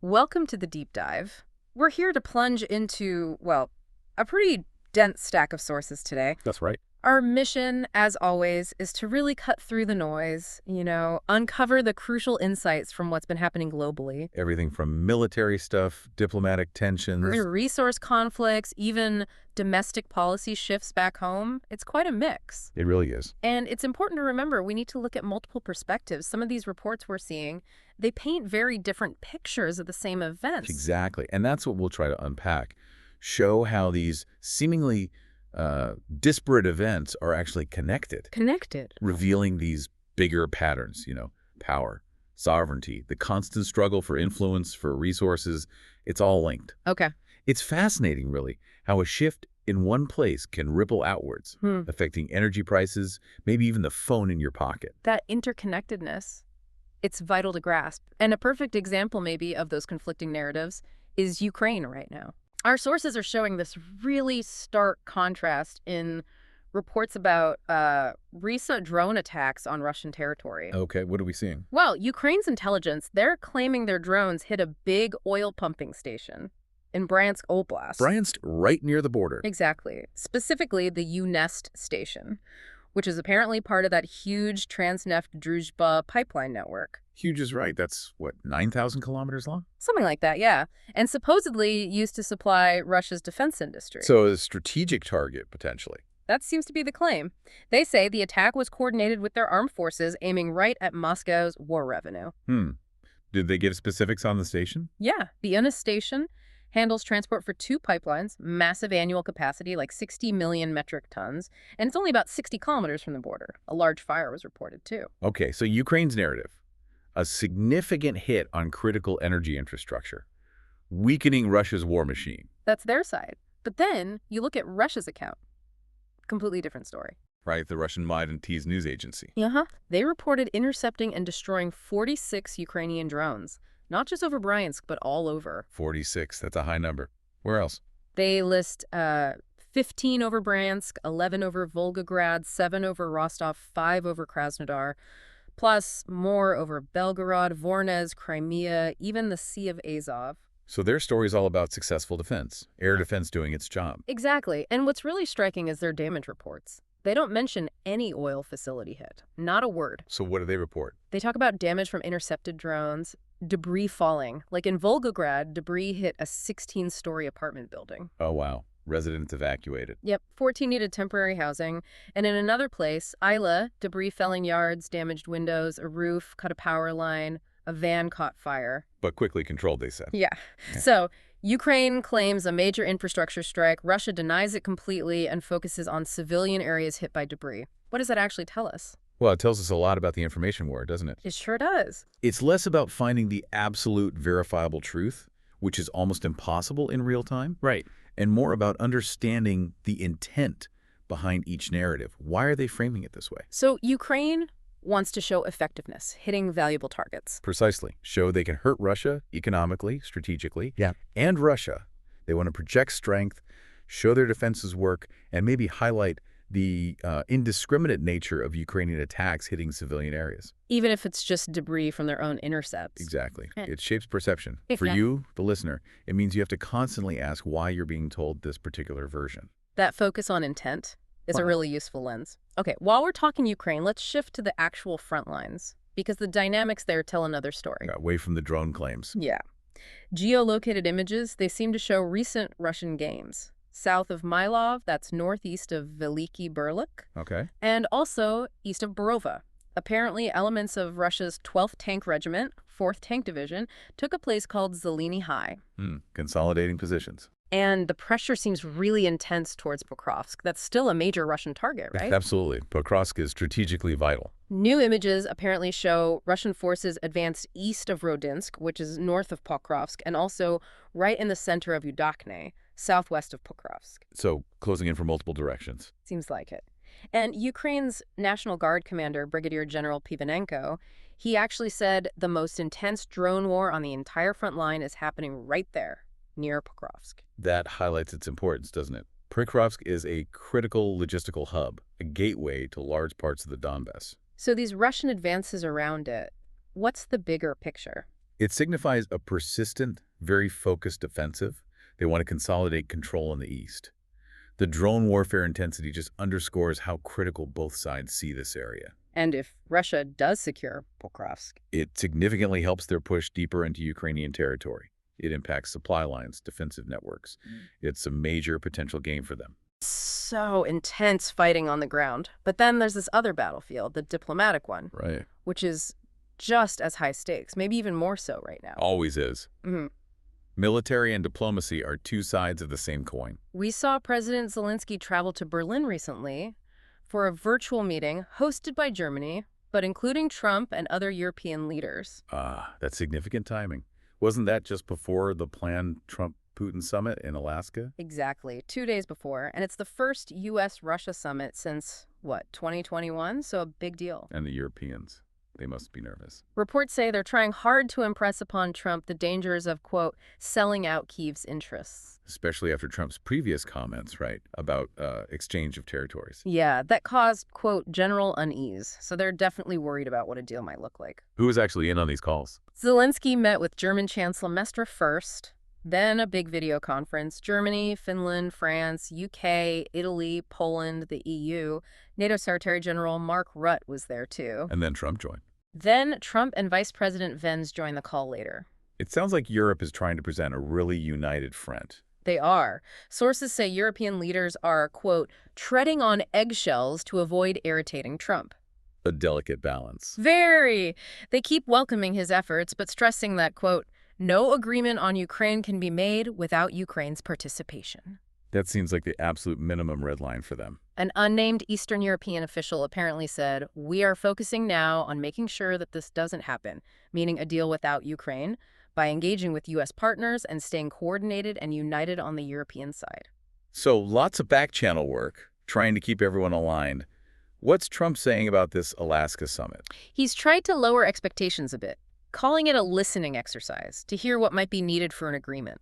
Welcome to the deep dive. We're here to plunge into, well, a pretty dense stack of sources today. That's right. Our mission, as always, is to really cut through the noise, uncover the crucial insights from what's been happening globally. Everything from military stuff, diplomatic tensions. Resource conflicts, even domestic policy shifts back home. It's quite a mix. It really is. And it's important to remember we need to look at multiple perspectives. Some of these reports we're seeing, they paint very different pictures of the same events. Exactly. And that's what we'll try to unpack. Show how these seemingly disparate events are actually connected. Revealing these bigger patterns, power, sovereignty, the constant struggle for influence, for resources. It's all linked. Okay. It's fascinating, really, how a shift in one place can ripple outwards, affecting energy prices, maybe even the phone in your pocket. That interconnectedness, it's vital to grasp. And a perfect example, maybe, of those conflicting narratives is Ukraine right now. Our sources are showing this really stark contrast in reports about recent drone attacks on Russian territory. Okay, what are we seeing? Well, Ukraine's intelligence, they're claiming their drones hit a big oil pumping station in Bryansk Oblast. Bryansk, right near the border. Exactly. Specifically, the UNECHA station, which is apparently part of that huge Transneft Druzhba pipeline network. Huge is right. That's, 9,000 kilometers long? Something like that, yeah. And supposedly used to supply Russia's defense industry. So a strategic target, potentially. That seems to be the claim. They say the attack was coordinated with their armed forces, aiming right at Moscow's war revenue. Did they give specifics on the station? Yeah. The UNECHA station handles transport for 2 pipelines, massive annual capacity, like 60 million metric tons, and it's only about 60 kilometers from the border. A large fire was reported, too. Okay, so Ukraine's narrative. A significant hit on critical energy infrastructure, weakening Russia's war machine. That's their side. But then you look at Russia's account. Completely different story. Right, the Russian Maidan T's news agency. They reported intercepting and destroying 46 Ukrainian drones, not just over Bryansk, but all over. 46, that's a high number. Where else? They list 15 over Bryansk, 11 over Volgograd, 7 over Rostov, 5 over Krasnodar, plus more over Belgorod, Voronezh, Crimea, even the Sea of Azov. So their story's all about successful defense, air defense doing its job. Exactly. And what's really striking is their damage reports. They don't mention any oil facility hit. Not a word. So what do they report? They talk about damage from intercepted drones, debris falling. Like in Volgograd, debris hit a 16-story apartment building. Oh, wow. Residents evacuated. Yep, 14 needed temporary housing. And in another place, Isla, debris fell in yards, damaged windows, a roof, cut a power line, a van caught fire. But quickly controlled, they said. Yeah. So Ukraine claims a major infrastructure strike. Russia denies it completely and focuses on civilian areas hit by debris. What does that actually tell us? Well, it tells us a lot about the information war, doesn't it? It sure does. It's less about finding the absolute verifiable truth, which is almost impossible in real time. Right. And more about understanding the intent behind each narrative. Why are they framing it this way? So Ukraine wants to show effectiveness, hitting valuable targets. Precisely. Show they can hurt Russia economically, strategically, Yeah. and Russia. They want to project strength, show their defenses work, and maybe highlight the indiscriminate nature of Ukrainian attacks hitting civilian areas. Even if it's just debris from their own intercepts. Exactly. It shapes perception. For Exactly. you, the listener, it means you have to constantly ask why you're being told this particular version. That focus on intent is a Wow. really useful lens. Okay, while we're talking Ukraine, let's shift to the actual front lines, because the dynamics there tell another story. Away from the drone claims. Yeah. Geolocated images, they seem to show recent Russian gains. South of Mylov, that's northeast of Veliki Burlik, Okay. and also east of Borova. Apparently, elements of Russia's 12th Tank Regiment, 4th Tank Division, took a place called Zeleny High. Consolidating positions. And the pressure seems really intense towards Pokrovsk. That's still a major Russian target, right? Absolutely. Pokrovsk is strategically vital. New images apparently show Russian forces advanced east of Rodinsk, which is north of Pokrovsk, and also right in the center of Udakne, southwest of Pokrovsk. So closing in from multiple directions. Seems like it. And Ukraine's National Guard commander, Brigadier General Pivanenko, he actually said the most intense drone war on the entire front line is happening right there, near Pokrovsk. That highlights its importance, doesn't it? Pokrovsk is a critical logistical hub, a gateway to large parts of the Donbass. So these Russian advances around it, what's the bigger picture? It signifies a persistent, very focused offensive. They want to consolidate control in the east. The drone warfare intensity just underscores how critical both sides see this area. And if Russia does secure Pokrovsk, it significantly helps their push deeper into Ukrainian territory. It impacts supply lines, defensive networks. It's a major potential gain for them. So intense fighting on the ground. But then there's this other battlefield, the diplomatic one, Right. which is just as high stakes, maybe even more so right now. Always is. Military and diplomacy are two sides of the same coin. We saw President Zelensky travel to Berlin recently for a virtual meeting hosted by Germany, but including Trump and other European leaders. That's significant timing. Wasn't that just before the planned Trump-Putin summit in Alaska? Exactly, 2 days before. And it's the first U.S.-Russia summit since, 2021? So a big deal. And the Europeans, they must be nervous. Reports say they're trying hard to impress upon Trump the dangers of, quote, selling out Kyiv's interests. Especially after Trump's previous comments, right, about exchange of territories. Yeah, that caused, quote, general unease. So they're definitely worried about what a deal might look like. Who was actually in on these calls? Zelensky met with German Chancellor Mestre first, then a big video conference. Germany, Finland, France, UK, Italy, Poland, the EU. NATO Secretary General Mark Rutte was there too. And then Trump joined. Then Trump and Vice President Vance joined the call later. It sounds like Europe is trying to present a really united front. They are. Sources say European leaders are, quote, treading on eggshells to avoid irritating Trump. A delicate balance. Very. They keep welcoming his efforts, but stressing that, quote, no agreement on Ukraine can be made without Ukraine's participation. That seems like the absolute minimum red line for them. An unnamed Eastern European official apparently said, we are focusing now on making sure that this doesn't happen, meaning a deal without Ukraine, by engaging with U.S. partners and staying coordinated and united on the European side. So lots of back-channel work, trying to keep everyone aligned. What's Trump saying about this Alaska summit? He's tried to lower expectations a bit, calling it a listening exercise to hear what might be needed for an agreement.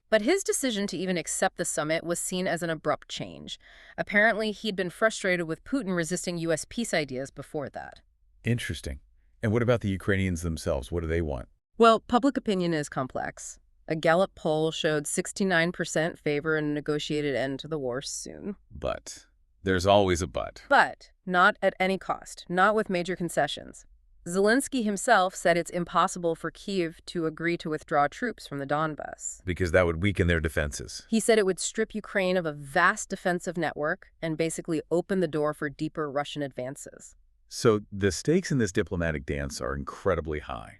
But his decision to even accept the summit was seen as an abrupt change. Apparently, he'd been frustrated with Putin resisting U.S. peace ideas before that. Interesting. And what about the Ukrainians themselves? What do they want? Well, public opinion is complex. A Gallup poll showed 69% favor a negotiated end to the war soon. But there's always a but. But not at any cost, not with major concessions. Zelensky himself said it's impossible for Kyiv to agree to withdraw troops from the Donbas. Because that would weaken their defenses. He said it would strip Ukraine of a vast defensive network and basically open the door for deeper Russian advances. So the stakes in this diplomatic dance are incredibly high.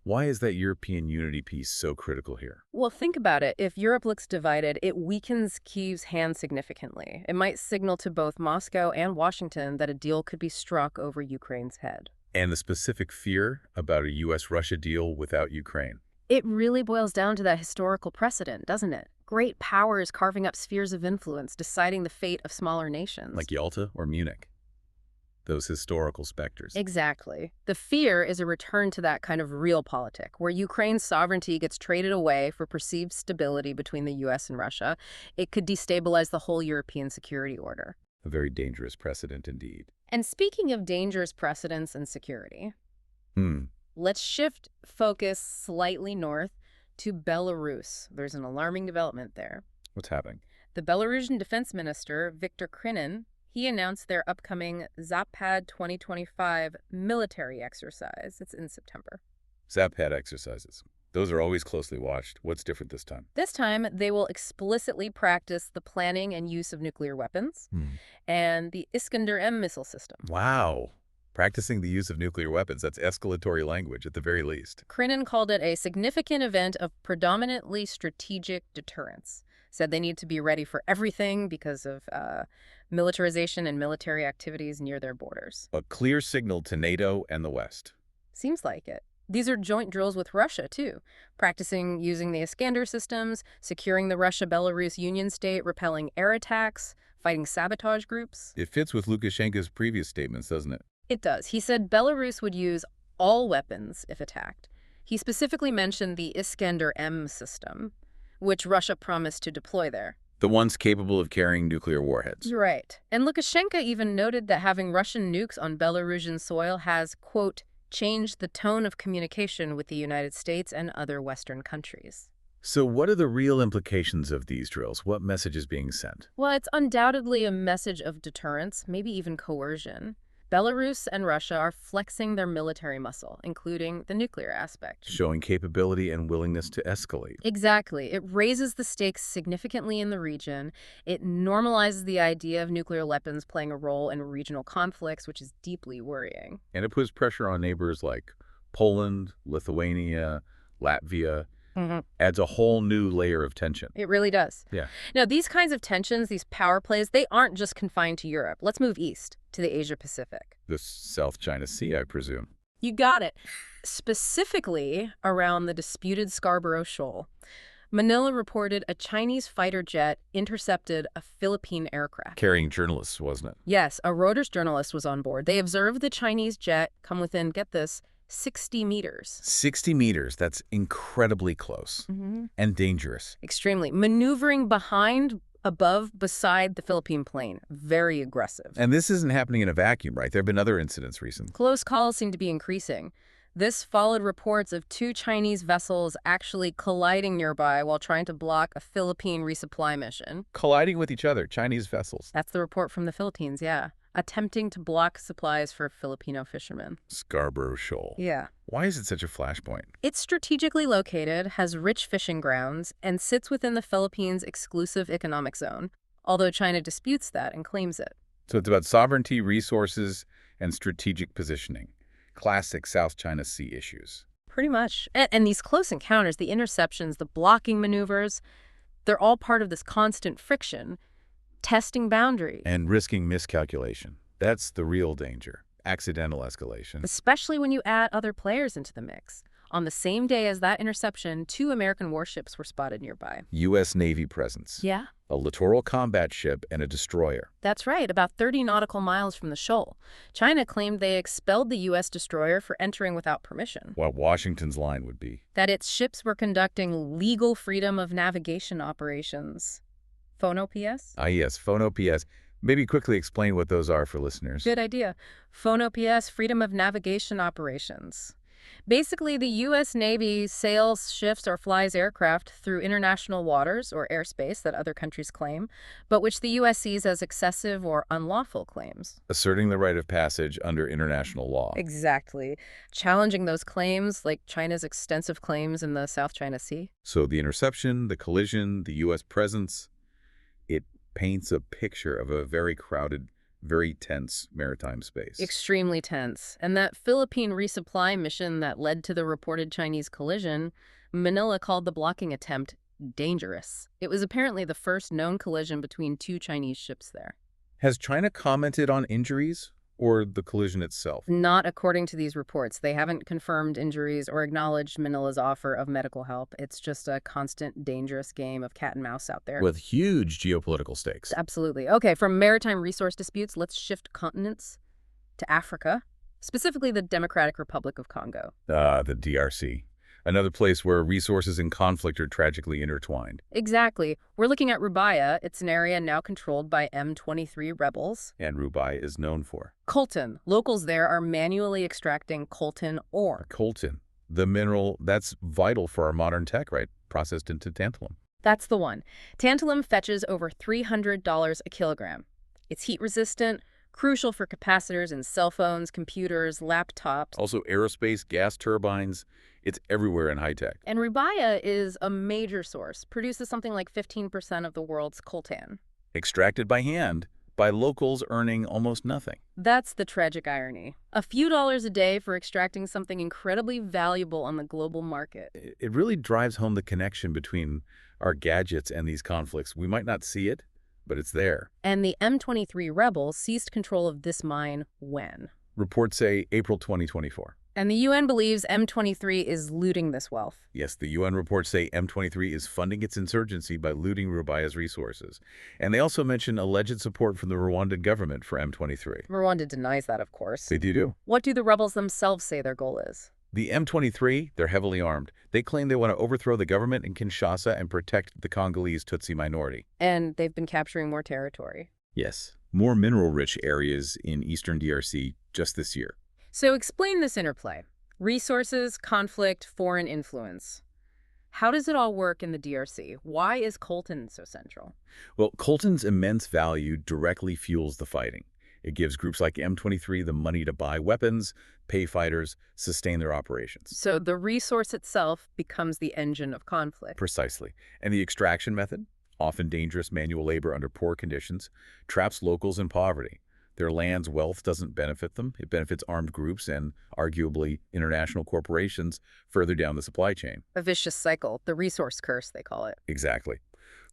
Why is that European unity piece so critical here? Well, think about it. If Europe looks divided, it weakens Kyiv's hand significantly. It might signal to both Moscow and Washington that a deal could be struck over Ukraine's head. And the specific fear about a U.S.-Russia deal without Ukraine. It really boils down to that historical precedent, doesn't it? Great powers carving up spheres of influence, deciding the fate of smaller nations. Like Yalta or Munich. Those historical specters. Exactly. The fear is a return to that kind of realpolitik, where Ukraine's sovereignty gets traded away for perceived stability between the U.S. and Russia. It could destabilize the whole European security order. A very dangerous precedent indeed. And speaking of dangerous precedents and security, let's shift focus slightly north to Belarus. There's an alarming development there. What's happening? The Belarusian defense minister, Viktor Krinin, he announced their upcoming Zapad 2025 military exercise. It's in September. Zapad exercises. Those are always closely watched. What's different this time? This time, they will explicitly practice the planning and use of nuclear weapons and the Iskander-M missile system. Wow. Practicing the use of nuclear weapons, that's escalatory language at the very least. Krinin called it a significant event of predominantly strategic deterrence. Said they need to be ready for everything because of militarization and military activities near their borders. A clear signal to NATO and the West. Seems like it. These are joint drills with Russia, too, practicing using the Iskander systems, securing the Russia-Belarus Union State, repelling air attacks, fighting sabotage groups. It fits with Lukashenko's previous statements, doesn't it? It does. He said Belarus would use all weapons if attacked. He specifically mentioned the Iskander-M system, which Russia promised to deploy there. The ones capable of carrying nuclear warheads. Right. And Lukashenko even noted that having Russian nukes on Belarusian soil has, quote, changed the tone of communication with the United States and other Western countries. So what are the real implications of these drills? What message is being sent? Well, it's undoubtedly a message of deterrence, maybe even coercion. Belarus and Russia are flexing their military muscle, including the nuclear aspect. Showing capability and willingness to escalate. Exactly. It raises the stakes significantly in the region. It normalizes the idea of nuclear weapons playing a role in regional conflicts, which is deeply worrying. And it puts pressure on neighbors like Poland, Lithuania, Latvia. Adds a whole new layer of tension. It really does. Yeah. Now, these kinds of tensions, these power plays, they aren't just confined to Europe. Let's move east to the Asia-Pacific. The South China Sea, I presume. You got it. Specifically around the disputed Scarborough Shoal, Manila reported a Chinese fighter jet intercepted a Philippine aircraft. Carrying journalists, wasn't it? Yes, a Reuters journalist was on board. They observed the Chinese jet come within, get this, 60 meters. 60 meters. That's incredibly close and dangerous. Extremely. Maneuvering behind, above, beside the Philippine plane. Very aggressive. And this isn't happening in a vacuum, right? There have been other incidents recently. Close calls seem to be increasing. This followed reports of 2 Chinese vessels actually colliding nearby while trying to block a Philippine resupply mission. Colliding with each other, Chinese vessels. That's the report from the Philippines, yeah. Attempting to block supplies for Filipino fishermen. Scarborough Shoal. Yeah. Why is it such a flashpoint? It's strategically located, has rich fishing grounds, and sits within the Philippines' exclusive economic zone, although China disputes that and claims it. So it's about sovereignty, resources, and strategic positioning. Classic South China Sea issues. Pretty much. And these close encounters, the interceptions, the blocking maneuvers, they're all part of this constant friction, testing boundaries. And risking miscalculation. That's the real danger. Accidental escalation. Especially when you add other players into the mix. On the same day as that interception, 2 American warships were spotted nearby. U.S. Navy presence. Yeah. A littoral combat ship and a destroyer. That's right, about 30 nautical miles from the shoal. China claimed they expelled the U.S. destroyer for entering without permission. What Washington's line would be. That its ships were conducting legal freedom of navigation operations. Phono-PS? Ah, yes, Phono-PS. Maybe quickly explain what those are for listeners. Good idea. Phono-PS, freedom of navigation operations. Basically, the U.S. Navy sails, shifts, or flies aircraft through international waters or airspace that other countries claim, but which the U.S. sees as excessive or unlawful claims. Asserting the right of passage under international law. Exactly. Challenging those claims, like China's extensive claims in the South China Sea. So the interception, the collision, the U.S. presence, it paints a picture of a very crowded, very tense maritime space. Extremely tense. And that Philippine resupply mission that led to the reported Chinese collision, Manila called the blocking attempt dangerous. It was apparently the first known collision between 2 Chinese ships there. Has China commented on injuries or the collision itself? Not according to these reports. They haven't confirmed injuries or acknowledged Manila's offer of medical help. It's just a constant, dangerous game of cat and mouse out there. With huge geopolitical stakes. Absolutely. Okay, from maritime resource disputes, let's shift continents to Africa, specifically the Democratic Republic of Congo. The DRC. Another place where resources and conflict are tragically intertwined. Exactly. We're looking at Rubaya. It's an area now controlled by M23 rebels. And Rubaya is known for. Coltan. Locals there are manually extracting coltan ore. Coltan. The mineral that's vital for our modern tech, right? Processed into tantalum. That's the one. Tantalum fetches over $300 a kilogram. It's heat-resistant, crucial for capacitors in cell phones, computers, laptops. Also aerospace, gas turbines. It's everywhere in high-tech. And Rubaya is a major source, produces something like 15% of the world's coltan. Extracted by hand, by locals earning almost nothing. That's the tragic irony. A few dollars a day for extracting something incredibly valuable on the global market. It really drives home the connection between our gadgets and these conflicts. We might not see it, but it's there. And the M23 rebels seized control of this mine when? Reports say April 2024. And the UN believes M23 is looting this wealth. Yes, the UN reports say M23 is funding its insurgency by looting Rubaya's resources. And they also mention alleged support from the Rwandan government for M23. Rwanda denies that, of course. They do. What do the rebels themselves say their goal is? The M23, they're heavily armed. They claim they want to overthrow the government in Kinshasa and protect the Congolese Tutsi minority. And they've been capturing more territory. Yes, more mineral-rich areas in eastern DRC just this year. So explain this interplay. Resources, conflict, foreign influence. How does it all work in the DRC? Why is coltan so central? Well, coltan's immense value directly fuels the fighting. It gives groups like M23 the money to buy weapons, pay fighters, sustain their operations. So the resource itself becomes the engine of conflict. Precisely. And the extraction method, often dangerous manual labor under poor conditions, traps locals in poverty. Their land's wealth doesn't benefit them. It benefits armed groups and, arguably, international corporations further down the supply chain. A vicious cycle, the resource curse, they call it. Exactly.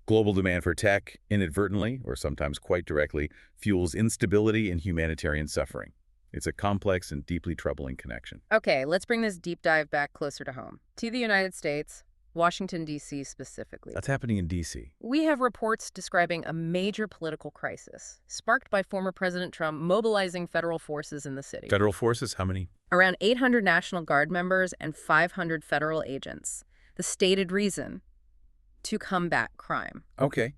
Global demand for tech, inadvertently, or sometimes quite directly, fuels instability and humanitarian suffering. It's a complex and deeply troubling connection. Okay, let's bring this deep dive back closer to home. To the United States, Washington, D.C. specifically. That's happening in D.C. We have reports describing a major political crisis, sparked by former President Trump mobilizing federal forces in the city. Federal forces, how many? Around 800 National Guard members and 500 federal agents. The stated reason: to combat crime. Okay.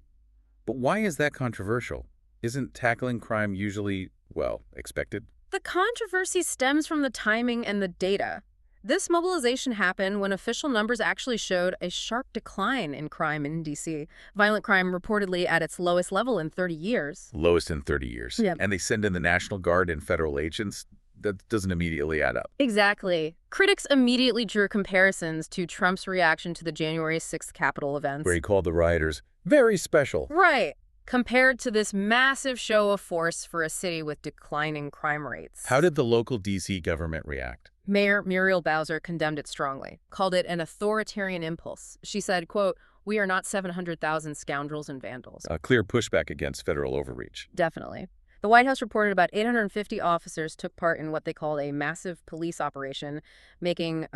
But why is that controversial? Isn't tackling crime usually, well, expected? The controversy stems from the timing and the data. This mobilization happened when official numbers actually showed a sharp decline in crime in D.C. Violent crime reportedly at its lowest level in 30 years. Lowest in 30 years. Yep. And they send in the National Guard and federal agents? That doesn't immediately add up. Exactly. Critics immediately drew comparisons to Trump's reaction to the January 6th Capitol events. Where he called the rioters very special. Right. Compared to this massive show of force for a city with declining crime rates. How did the local D.C. government react? Mayor Muriel Bowser condemned it strongly, called it an authoritarian impulse. She said, quote, "We are not 700,000 scoundrels and vandals." A clear pushback against federal overreach. Definitely. The White House reported about 850 officers took part in what they called a massive police operation, making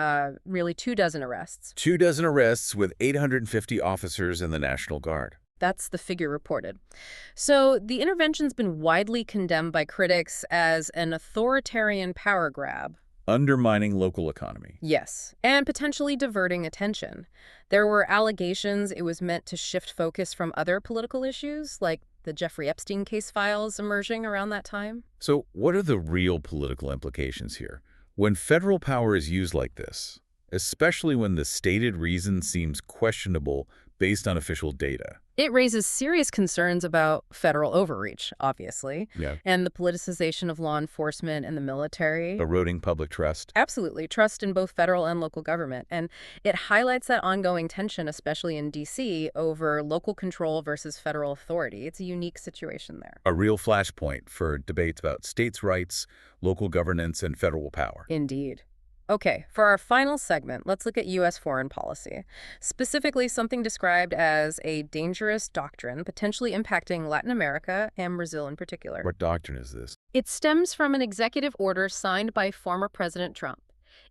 really 24 arrests. 24 arrests with 850 officers in the National Guard. That's the figure reported. So the intervention's been widely condemned by critics as an authoritarian power grab. Undermining local economy. Yes, and potentially diverting attention. There were allegations it was meant to shift focus from other political issues, like the Jeffrey Epstein case files emerging around that time. So what are the real political implications here? When federal power is used like this, especially when the stated reason seems questionable based on official data. It raises serious concerns about federal overreach, obviously, and the politicization of law enforcement and the military. Eroding public trust. Absolutely. Trust in both federal and local government. And it highlights that ongoing tension, especially in D.C., over local control versus federal authority. It's a unique situation there. A real flashpoint for debates about states' rights, local governance, and federal power. Indeed. Okay, for our final segment, let's look at U.S. foreign policy, specifically something described as a dangerous doctrine potentially impacting Latin America and Brazil in particular. What doctrine is this? It stems from an executive order signed by former President Trump.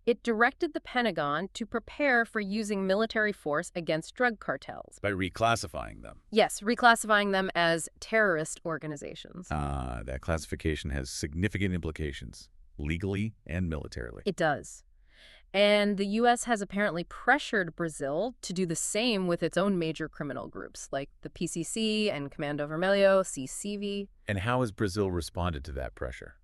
It directed the Pentagon to prepare for using military force against drug cartels. By reclassifying them. Yes, reclassifying them as terrorist organizations. That classification has significant implications, legally and militarily. It does. And the U.S. has apparently pressured Brazil to do the same with its own major criminal groups, like the PCC and Comando Vermelho, CCV. And how has Brazil responded to that pressure?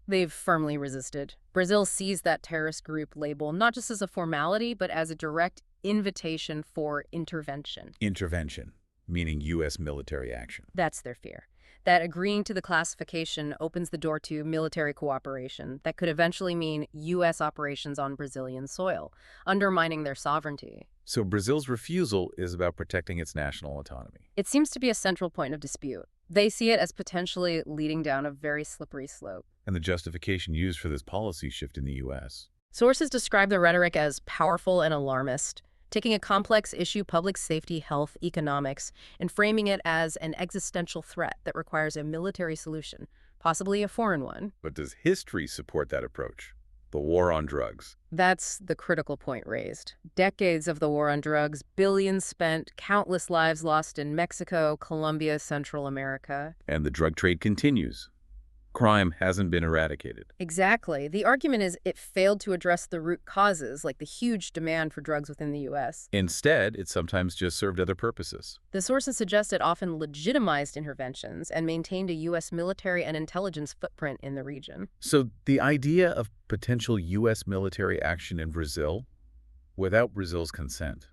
They've firmly resisted. Brazil sees that terrorist group label not just as a formality, but as a direct invitation for intervention. Intervention, meaning U.S. military action. That's their fear. That agreeing to the classification opens the door to military cooperation that could eventually mean U.S. operations on Brazilian soil, undermining their sovereignty. So Brazil's refusal is about protecting its national autonomy. It seems to be a central point of dispute. They see it as potentially leading down a very slippery slope. And the justification used for this policy shift in the U.S. Sources describe the rhetoric as powerful and alarmist, taking a complex issue, public safety, health, economics, and framing it as an existential threat that requires a military solution, possibly a foreign one. But does history support that approach? The war on drugs. That's the critical point raised. Decades of the war on drugs, billions spent, countless lives lost in Mexico, Colombia, Central America. And the drug trade continues. Crime hasn't been eradicated. Exactly. The argument is it failed to address the root causes, like the huge demand for drugs within the U.S. Instead, it sometimes just served other purposes. The sources suggest it often legitimized interventions and maintained a U.S. military and intelligence footprint in the region. So the idea of potential U.S. military action in Brazil without Brazil's consent,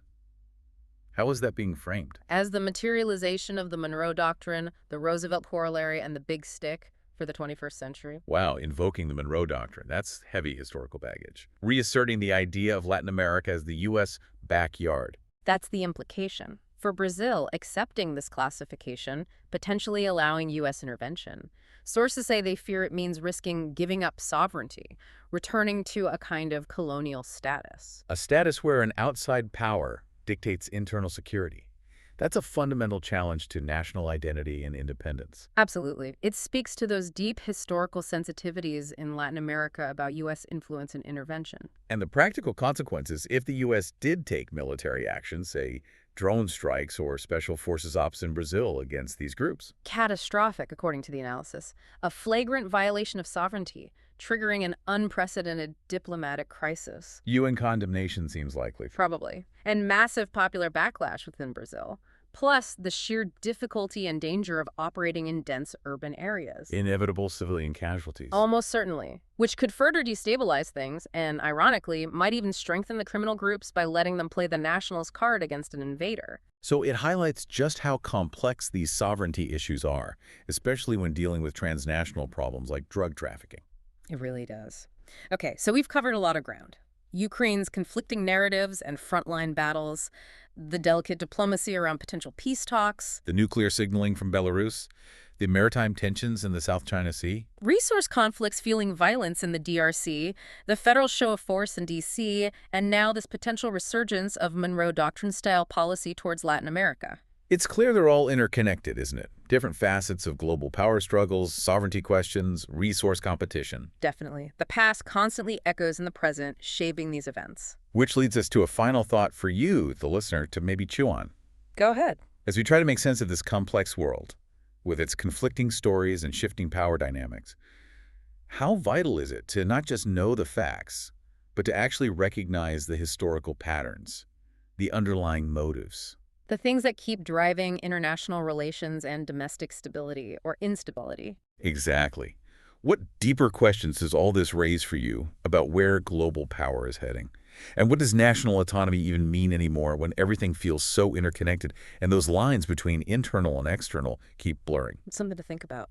how is that being framed? As the materialization of the Monroe Doctrine, the Roosevelt Corollary, and the Big Stick for the 21st century. Wow, invoking the Monroe Doctrine. That's heavy historical baggage. Reasserting the idea of Latin America as the U.S. backyard. That's the implication. For Brazil, accepting this classification, potentially allowing U.S. intervention. Sources say they fear it means risking giving up sovereignty, returning to a kind of colonial status. A status where an outside power dictates internal security. That's a fundamental challenge to national identity and independence. Absolutely. It speaks to those deep historical sensitivities in Latin America about U.S. influence and intervention. And the practical consequences if the U.S. did take military action, say drone strikes or special forces ops in Brazil against these groups. Catastrophic, according to the analysis. A flagrant violation of sovereignty, triggering an unprecedented diplomatic crisis. UN condemnation seems likely. Probably. And massive popular backlash within Brazil. Plus, the sheer difficulty and danger of operating in dense urban areas. Inevitable civilian casualties. Almost certainly. Which could further destabilize things and, ironically, might even strengthen the criminal groups by letting them play the nationalist card against an invader. So it highlights just how complex these sovereignty issues are, especially when dealing with transnational problems like drug trafficking. It really does. Okay, so we've covered a lot of ground. Ukraine's conflicting narratives and frontline battles, the delicate diplomacy around potential peace talks, the nuclear signaling from Belarus, the maritime tensions in the South China Sea, resource conflicts fueling violence in the DRC, the federal show of force in D.C., and now this potential resurgence of Monroe Doctrine-style policy towards Latin America. It's clear they're all interconnected, isn't it? Different facets of global power struggles, sovereignty questions, resource competition. Definitely. The past constantly echoes in the present, shaping these events. Which leads us to a final thought for you, the listener, to maybe chew on. Go ahead. As we try to make sense of this complex world, with its conflicting stories and shifting power dynamics, how vital is it to not just know the facts, but to actually recognize the historical patterns, the underlying motives? The things that keep driving international relations and domestic stability or instability. Exactly. What deeper questions does all this raise for you about where global power is heading? And what does national autonomy even mean anymore when everything feels so interconnected and those lines between internal and external keep blurring? It's something to think about.